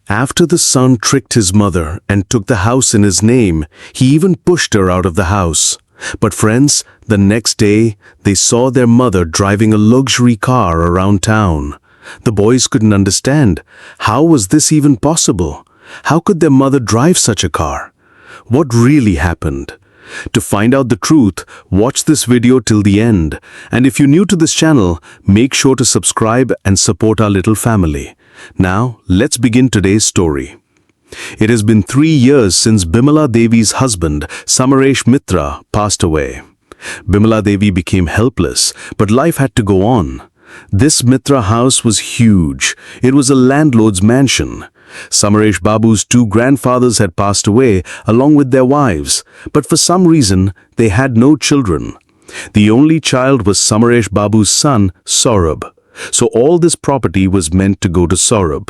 After the son tricked his mother and took the house in his name, he even pushed her out of the house. But friends, the next day, they saw their mother driving a luxury car around town. The boys couldn't understand. How was this even possible? How could their mother drive such a car? What really happened? To find out the truth, watch this video till the end. And if you're new to this channel, make sure to subscribe and support our little family. Now, let's begin today's story. It has been 3 years since Bimala Devi's husband, Samaresh Mitra, passed away. Bimala Devi became helpless, but life had to go on. This Mitra house was huge. It was a landlord's mansion. Samaresh Babu's 2 grandfathers had passed away along with their wives, but for some reason, they had no children. The only child was Samaresh Babu's son, Saurabh. So all this property was meant to go to Saurabh.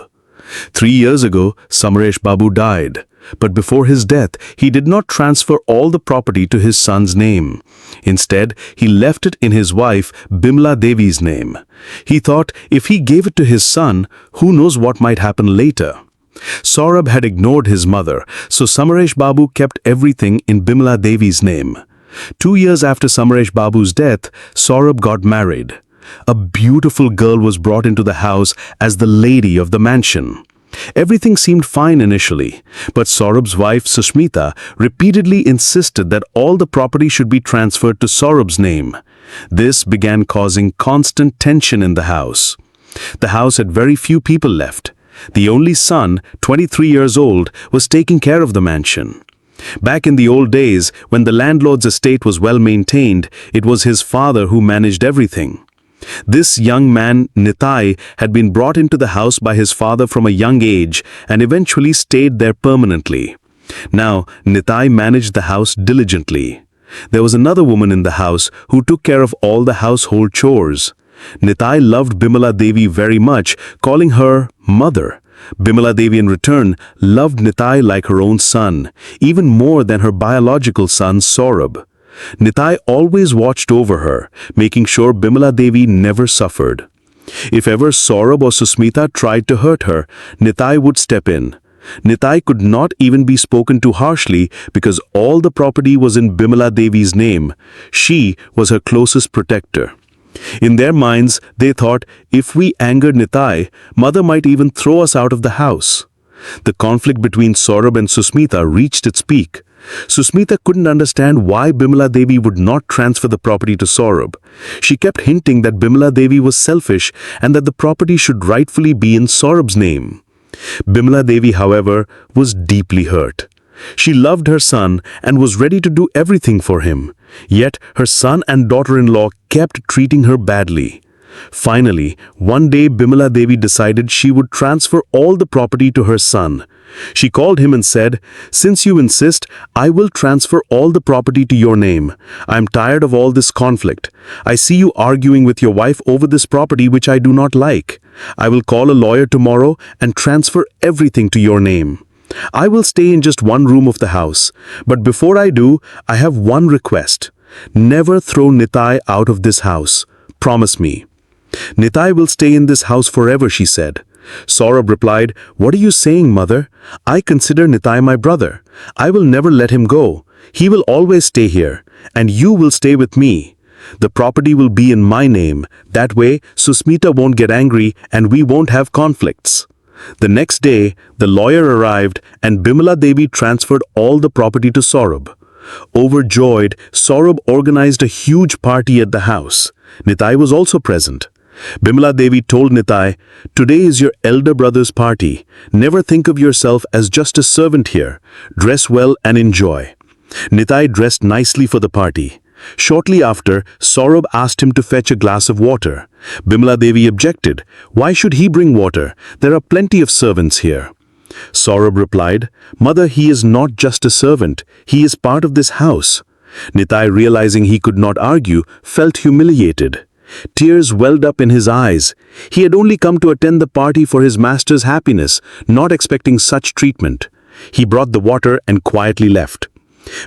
3 years ago, Samaresh Babu died, but before his death, he did not transfer all the property to his son's name. Instead, he left it in his wife Bimala Devi's name. He thought if he gave it to his son, who knows what might happen later. Saurabh had ignored his mother, so Samaresh Babu kept everything in Bimala Devi's name. 2 years after Samaresh Babu's death, Saurabh got married. A beautiful girl was brought into the house as the lady of the mansion. Everything seemed fine initially, but Saurabh's wife Susmita repeatedly insisted that all the property should be transferred to Saurabh's name. This began causing constant tension in the house. The house had very few people left. The only son, 23 years old, was taking care of the mansion. Back in the old days, when the landlord's estate was well maintained, it was his father who managed everything. This young man, Nitai, had been brought into the house by his father from a young age and eventually stayed there permanently. Now, Nitai managed the house diligently. There was another woman in the house who took care of all the household chores. Nitai loved Bimala Devi very much, calling her mother. Bimala Devi in return loved Nitai like her own son, even more than her biological son Saurabh. Nitai always watched over her, making sure Bimala Devi never suffered. If ever Saurabh or Susmita tried to hurt her, Nitai would step in. Nitai could not even be spoken to harshly because all the property was in Bimala Devi's name. She was her closest protector. In their minds, they thought, if we angered Nitai, mother might even throw us out of the house. The conflict between Saurabh and Susmita reached its peak. Susmita couldn't understand why Bimala Devi would not transfer the property to Saurabh. She kept hinting that Bimala Devi was selfish and that the property should rightfully be in Saurabh's name. Bimala Devi, however, was deeply hurt. She loved her son and was ready to do everything for him. Yet her son and daughter-in-law kept treating her badly. Finally, one day Bimala Devi decided she would transfer all the property to her son. She called him and said, "Since you insist, I will transfer all the property to your name. I am tired of all this conflict. I see you arguing with your wife over this property which I do not like. I will call a lawyer tomorrow and transfer everything to your name. I will stay in just one room of the house. But before I do, I have one request. Never throw Nitai out of this house. Promise me." "Nitai will stay in this house forever," she said. Saurabh replied, "What are you saying, mother? I consider Nitai my brother. I will never let him go. He will always stay here, and you will stay with me. The property will be in my name. That way, Susmita won't get angry and we won't have conflicts." The next day, the lawyer arrived and Bimala Devi transferred all the property to Saurabh. Overjoyed, Saurabh organized a huge party at the house. Nitai was also present. Bimala Devi told Nitai, "Today is your elder brother's party. Never think of yourself as just a servant here. Dress well and enjoy." Nitai dressed nicely for the party. Shortly after, Saurabh asked him to fetch a glass of water. Bimala Devi objected. "Why should he bring water? There are plenty of servants here." Saurabh replied, "Mother, he is not just a servant. He is part of this house." Nitai, realizing he could not argue, felt humiliated. Tears welled up in his eyes. He had only come to attend the party for his master's happiness, not expecting such treatment. He brought the water and quietly left.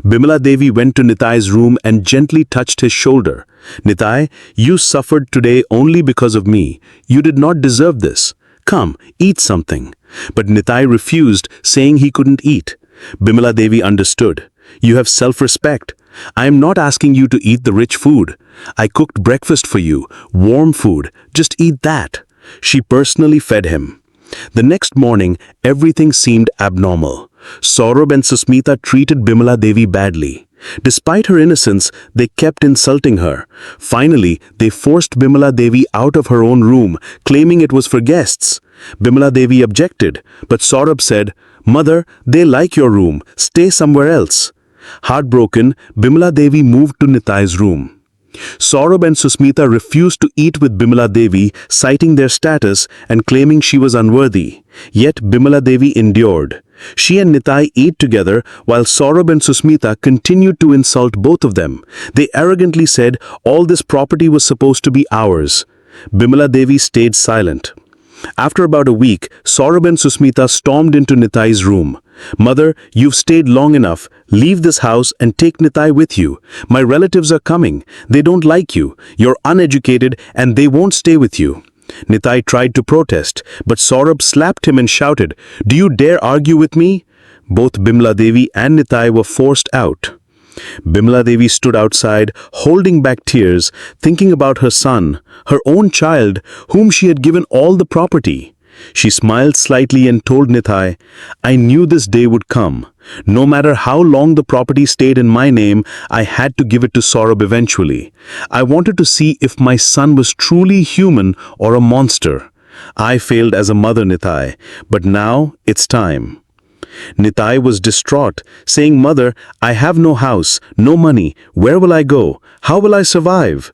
Bimala Devi went to Nitai's room and gently touched his shoulder. "Nitai, you suffered today only because of me. You did not deserve this. Come, eat something." But Nitai refused, saying he couldn't eat. Bimala Devi understood. You have self-respect. I am not asking you to eat the rich food. I cooked breakfast for you, warm food. Just eat that. She personally fed him. The next morning, everything seemed abnormal. Saurabh and Susmita treated Bimala Devi badly. Despite her innocence, they kept insulting her. Finally, they forced Bimala Devi out of her own room, claiming it was for guests. Bimala Devi objected, but Saurabh said, "Mother, they like your room. Stay somewhere else." Heartbroken, Bimala Devi moved to Nitai's room. Saurabh and Susmita refused to eat with Bimala Devi, citing their status and claiming she was unworthy. Yet Bimala Devi endured. She and Nitai ate together while Saurabh and Susmita continued to insult both of them. They arrogantly said all this property was supposed to be ours. Bimala Devi stayed silent. After about a week, Saurabh and Susmita stormed into Nitai's room. "Mother, you've stayed long enough. Leave this house and take Nitai with you. My relatives are coming. They don't like you. You're uneducated and they won't stay with you." Nitai tried to protest, but Saurabh slapped him and shouted, "Do you dare argue with me?" Both Bimala Devi and Nitai were forced out. Bimala Devi stood outside, holding back tears, thinking about her son, her own child, whom she had given all the property. She smiled slightly and told Nitai, "I knew this day would come. No matter how long the property stayed in my name, I had to give it to Saurabh eventually. I wanted to see if my son was truly human or a monster. I failed as a mother, Nitai, but now it's time." Nitai was distraught, saying, "Mother, I have no house, no money. Where will I go? How will I survive?"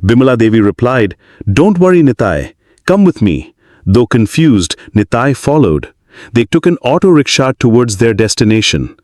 Bimala Devi replied, "Don't worry, Nitai. Come with me." Though confused, Nitai followed. They took an auto rickshaw towards their destination.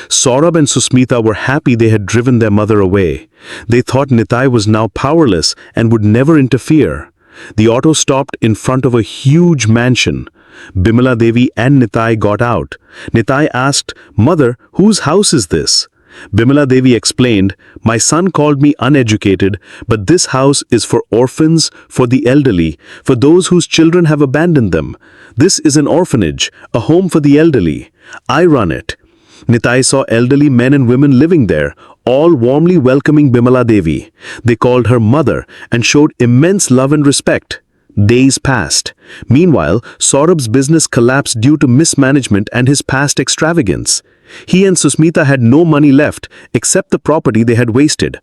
Saurabh and Susmita were happy they had driven their mother away. They thought Nitai was now powerless and would never interfere. The auto stopped in front of a huge mansion. Bimala Devi and Nitai got out. Nitai asked, "Mother, whose house is this?" Bimala Devi explained, "My son called me uneducated, but this house is for orphans, for the elderly, for those whose children have abandoned them. This is an orphanage, a home for the elderly. I run it." Nitai saw elderly men and women living there, all warmly welcoming Bimala Devi. They called her mother and showed immense love and respect. Days passed. Meanwhile, Saurabh's business collapsed due to mismanagement and his past extravagance. He and Susmita had no money left except the property they had wasted.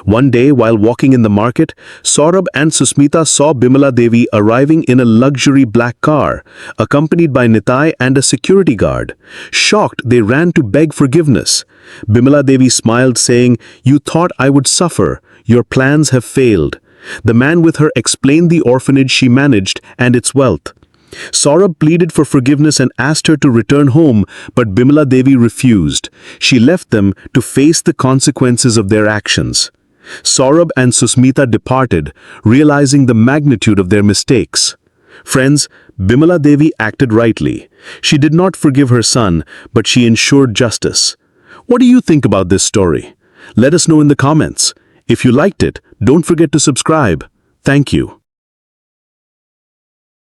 One day, while walking in the market, Saurabh and Susmita saw Bimala Devi arriving in a luxury black car, accompanied by Nitai and a security guard. Shocked, they ran to beg forgiveness. Bimala Devi smiled, saying, "You thought I would suffer. Your plans have failed." The man with her explained the orphanage she managed and its wealth. Saurabh pleaded for forgiveness and asked her to return home, but Bimala Devi refused. She left them to face the consequences of their actions. Saurabh and Susmita departed, realizing the magnitude of their mistakes. Friends, Bimala Devi acted rightly. She did not forgive her son, but she ensured justice. What do you think about this story? Let us know in the comments. If you liked it, don't forget to subscribe. Thank you.